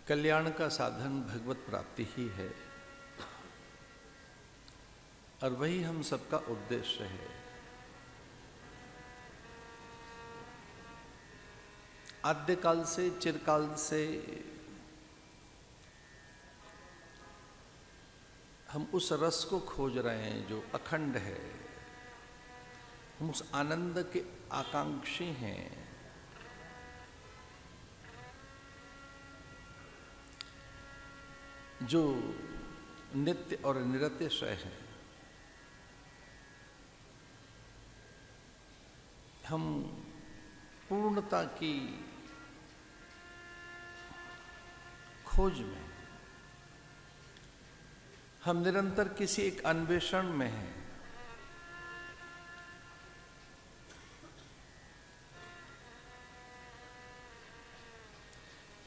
कल्याण का साधन भगवत प्राप्ति ही है और वही हम सबका उद्देश्य है। आद्यकाल से चिरकाल से हम उस रस को खोज रहे हैं जो अखंड है। हम उस आनंद के आकांक्षी हैं। जो नित्य और निरतिशय है। हम पूर्णता की खोज में, हम निरंतर किसी एक अन्वेषण में हैं।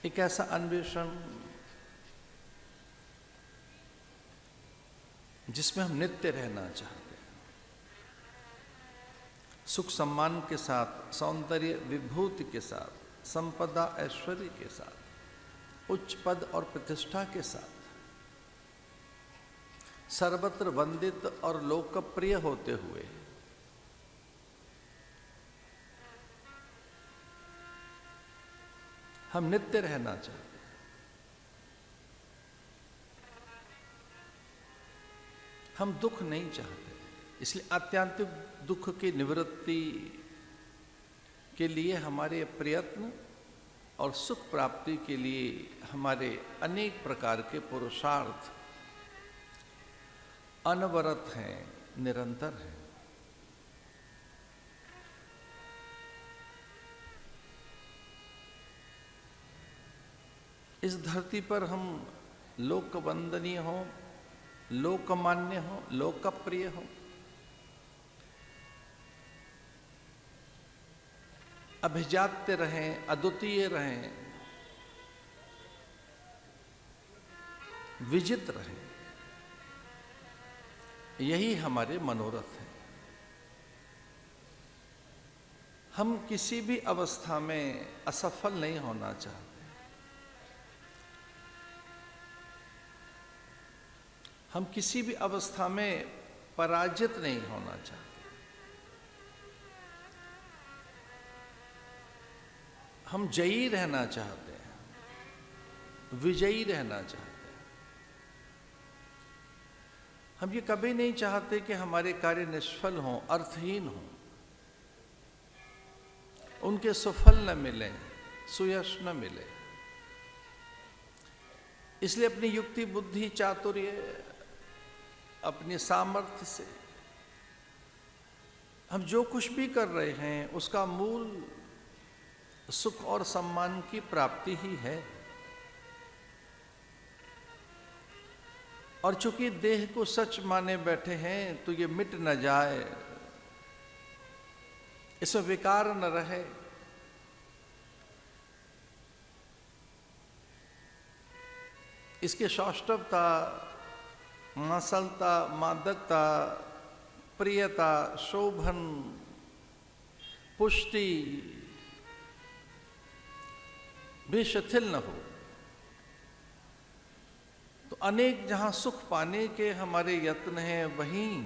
एक ऐसा अन्वेषण जिसमें हम नित्य रहना चाहते हैं, सुख सम्मान के साथ, सौंदर्य विभूति के साथ, संपदा ऐश्वर्य के साथ, उच्च पद और प्रतिष्ठा के साथ, सर्वत्र वंदित और लोकप्रिय होते हुए हम नित्य रहना चाहते हैं। हम दुख नहीं चाहते, इसलिए आत्यंतिक दुख की निवृत्ति के लिए हमारे प्रयत्न और सुख प्राप्ति के लिए हमारे अनेक प्रकार के पुरुषार्थ अनवरत हैं, निरंतर हैं। इस धरती पर हम लोकवंदनीय हों, लोकमान्य हो, लोकप्रिय हो, अभिजात्य रहें, अद्वितीय रहें, विजित रहें, यही हमारे मनोरथ है। हम किसी भी अवस्था में असफल नहीं होना चाहते। हम किसी भी अवस्था में पराजित नहीं होना चाहते। हम जयी रहना चाहते हैं, विजयी रहना चाहते हैं। हम ये कभी नहीं चाहते कि हमारे कार्य निष्फल हों, अर्थहीन हों, उनके सुफल न मिले, सुयश न मिले। इसलिए अपनी युक्ति, बुद्धि, चातुर्य, अपने सामर्थ्य से हम जो कुछ भी कर रहे हैं उसका मूल सुख और सम्मान की प्राप्ति ही है। और चूंकि देह को सच माने बैठे हैं तो ये मिट न जाए, इसमें विकार न रहे, इसकी सौष्ठवता, मांसलता, मादकता, प्रियता, शोभन, पुष्टि भी शिथिल न हो। तो अनेक जहां सुख पाने के हमारे यत्न हैं, वहीं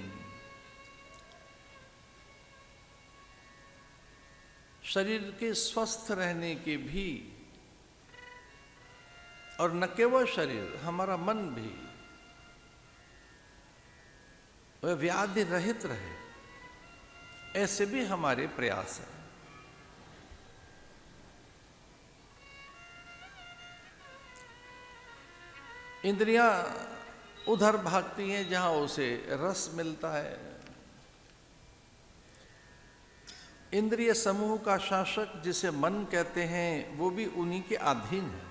शरीर के स्वस्थ रहने के भी, और न केवल शरीर, हमारा मन भी वह व्याधि रहित रहे, ऐसे भी हमारे प्रयास हैं। इंद्रियां उधर भागती हैं जहां उसे रस मिलता है। इंद्रिय समूह का शासक जिसे मन कहते हैं, वो भी उन्हीं के अधीन है।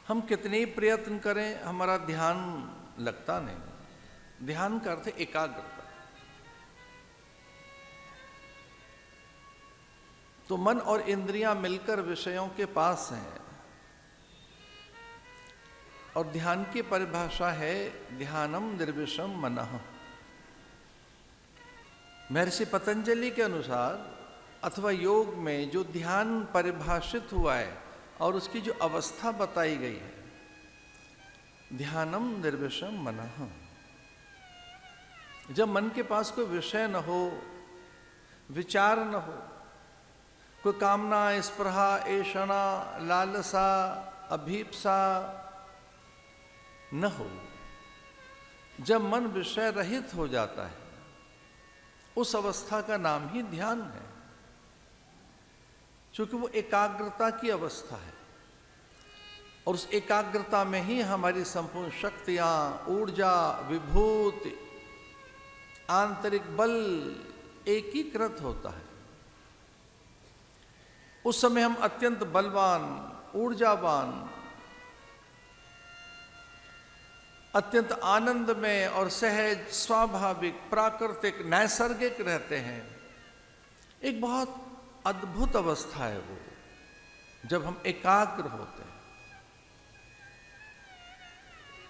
हम कितने ही प्रयत्न करें, हमारा ध्यान लगता नहीं। ध्यान का अर्थ एकाग्रता। तो मन और इंद्रियां मिलकर विषयों के पास हैं। और ध्यान की परिभाषा है ध्यानम निर्विषम मनः। महर्षि पतंजलि के अनुसार अथवा योग में जो ध्यान परिभाषित हुआ है और उसकी जो अवस्था बताई गई है, ध्यानम निर्विषम मनः, जब मन के पास कोई विषय न हो, विचार न हो, कोई कामना, स्पृहा, ऐषणा, लालसा, अभीप्सा न हो, जब मन विषय रहित हो जाता है, उस अवस्था का नाम ही ध्यान है, क्योंकि वो एकाग्रता की अवस्था है। और उस एकाग्रता में ही हमारी संपूर्ण शक्तियां, ऊर्जा, विभूति, आंतरिक बल एकीकृत होता है। उस समय हम अत्यंत बलवान, ऊर्जावान, अत्यंत आनंदमय और सहज, स्वाभाविक, प्राकृतिक, नैसर्गिक रहते हैं। एक बहुत अद्भुत अवस्था है वो, जब हम एकाग्र होते हैं।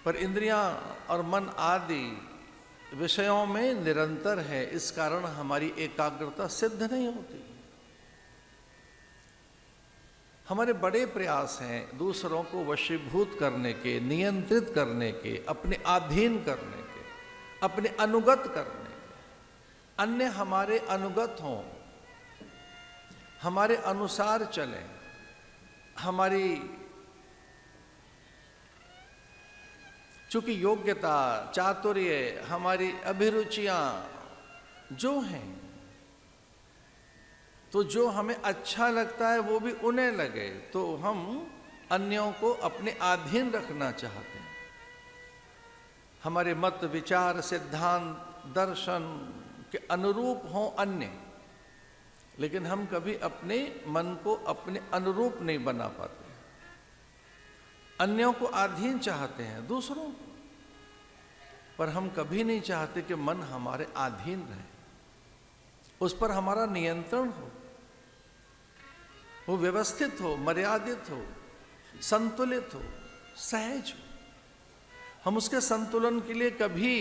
पर इंद्रियां और मन आदि विषयों में निरंतर है, इस कारण हमारी एकाग्रता सिद्ध नहीं होती। हमारे बड़े प्रयास हैं दूसरों को वशीभूत करने के, नियंत्रित करने के, अपने अधीन करने के, अपने अनुगत करने के। अन्य हमारे अनुगत हों, हमारे अनुसार चलें, हमारी चूंकि योग्यता, चातुर्य, हमारी अभिरुचियां जो हैं, तो जो हमें अच्छा लगता है वो भी उन्हें लगे, तो हम अन्यों को अपने अधीन रखना चाहते हैं। हमारे मत, विचार, सिद्धांत, दर्शन के अनुरूप हों अन्य, लेकिन हम कभी अपने मन को अपने अनुरूप नहीं बना पाते। अन्यों को अधीन चाहते हैं, दूसरों को, पर हम कभी नहीं चाहते कि मन हमारे अधीन रहे, उस पर हमारा नियंत्रण हो, वो व्यवस्थित हो, मर्यादित हो, संतुलित हो, सहज हो। हम उसके संतुलन के लिए कभी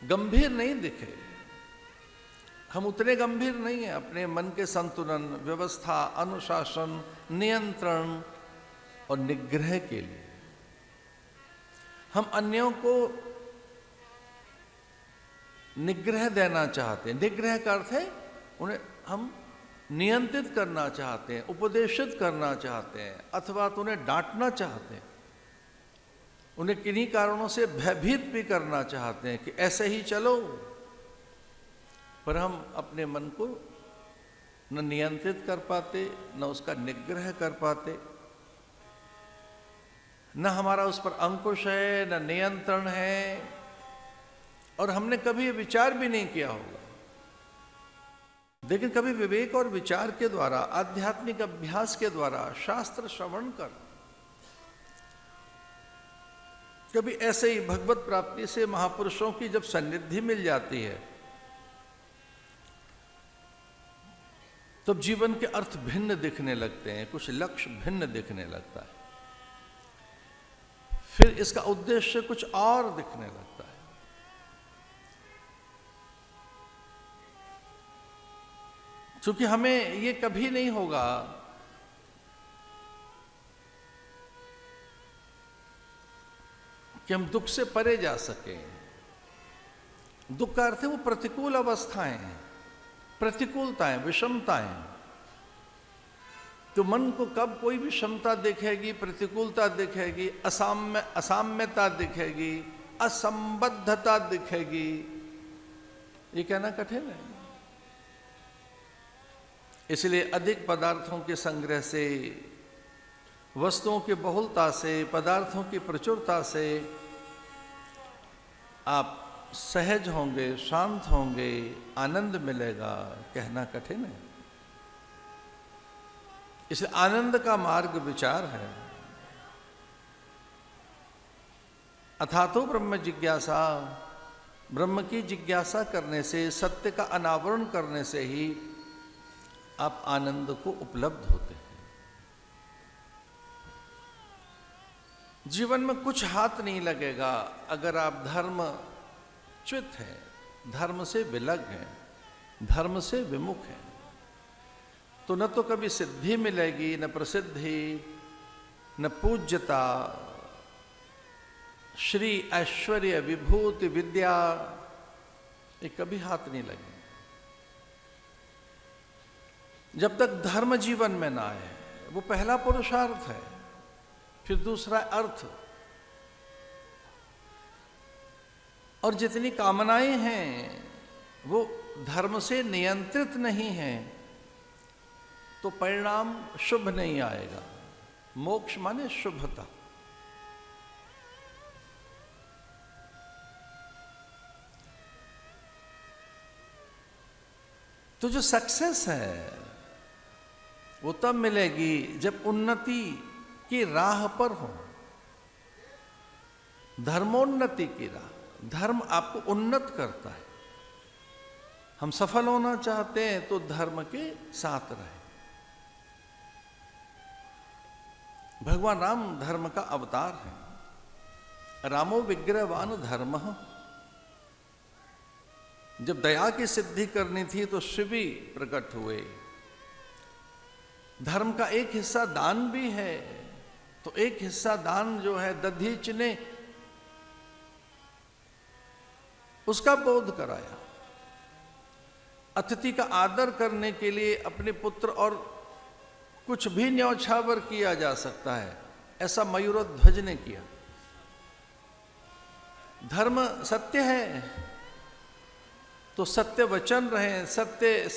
गंभीर नहीं दिखे, हम उतने गंभीर नहीं हैं अपने मन के संतुलन, व्यवस्था, अनुशासन, नियंत्रण और निग्रह के लिए। हम अन्यों को निग्रह देना चाहते हैं। निग्रह का अर्थ है उन्हें हम नियंत्रित करना चाहते हैं, उपदेशित करना चाहते हैं, अथवा तो उन्हें डांटना चाहते हैं, उन्हें किन्हीं कारणों से भयभीत भी करना चाहते हैं कि ऐसे ही चलो। पर हम अपने मन को न नियंत्रित कर पाते, न उसका निग्रह कर पाते, न हमारा उस पर अंकुश है, न नियंत्रण है, और हमने कभी विचार भी नहीं किया होगा। लेकिन कभी विवेक और विचार के द्वारा, आध्यात्मिक अभ्यास के द्वारा, शास्त्र श्रवण कर, कभी ऐसे ही भगवत प्राप्ति से महापुरुषों की जब सन्निधि मिल जाती है, तब जीवन के अर्थ भिन्न दिखने लगते हैं, कुछ लक्ष्य भिन्न दिखने लगता है, फिर इसका उद्देश्य कुछ और दिखने लगता है। क्योंकि हमें ये कभी नहीं होगा कि हम दुख से परे जा सके। दुख का अर्थ है वो प्रतिकूल अवस्थाएं हैं, प्रतिकूलताएं, विषमताएं। तो मन को कब कोई विषमता दिखेगी, प्रतिकूलता दिखेगी, असाम्यता दिखेगी, असंबद्धता दिखेगी, ये कहना कठिन है। इसलिए अधिक पदार्थों के संग्रह से, वस्तुओं की बहुलता से, पदार्थों की प्रचुरता से आप सहज होंगे, शांत होंगे, आनंद मिलेगा, कहना कठिन है। इसलिए आनंद का मार्ग विचार है। अथातो ब्रह्म जिज्ञासा, ब्रह्म की जिज्ञासा करने से, सत्य का अनावरण करने से ही आप आनंद को उपलब्ध होते हैं। जीवन में कुछ हाथ नहीं लगेगा अगर आप धर्मच्युत हैं, धर्म से विलग हैं, धर्म से विमुख हैं तो न तो कभी सिद्धि मिलेगी, न प्रसिद्धि, न पूज्यता, श्री ऐश्वर्य विभूति विद्या, ये कभी हाथ नहीं लगे जब तक धर्म जीवन में ना आए। वो पहला पुरुषार्थ है। फिर दूसरा अर्थ। और जितनी कामनाएं हैं वो धर्म से नियंत्रित नहीं हैं तो परिणाम शुभ नहीं आएगा। मोक्ष माने शुभता। तो जो सक्सेस है वो तब मिलेगी जब उन्नति की राह पर हो, धर्मोन्नति की राह। धर्म आपको उन्नत करता है। हम सफल होना चाहते हैं तो धर्म के साथ रहे। भगवान राम धर्म का अवतार है। रामो विग्रहवान धर्म। जब दया की सिद्धि करनी थी तो शिव भी प्रकट हुए। धर्म का एक हिस्सा दान भी है तो एक हिस्सा दान जो है दधीच ने उसका बोध कराया। अतिथि का आदर करने के लिए अपने पुत्र और कुछ भी न्यौछावर किया जा सकता है, ऐसा मयूरध्वज ने किया। धर्म सत्य है तो सत्य वचन रहे, सत्य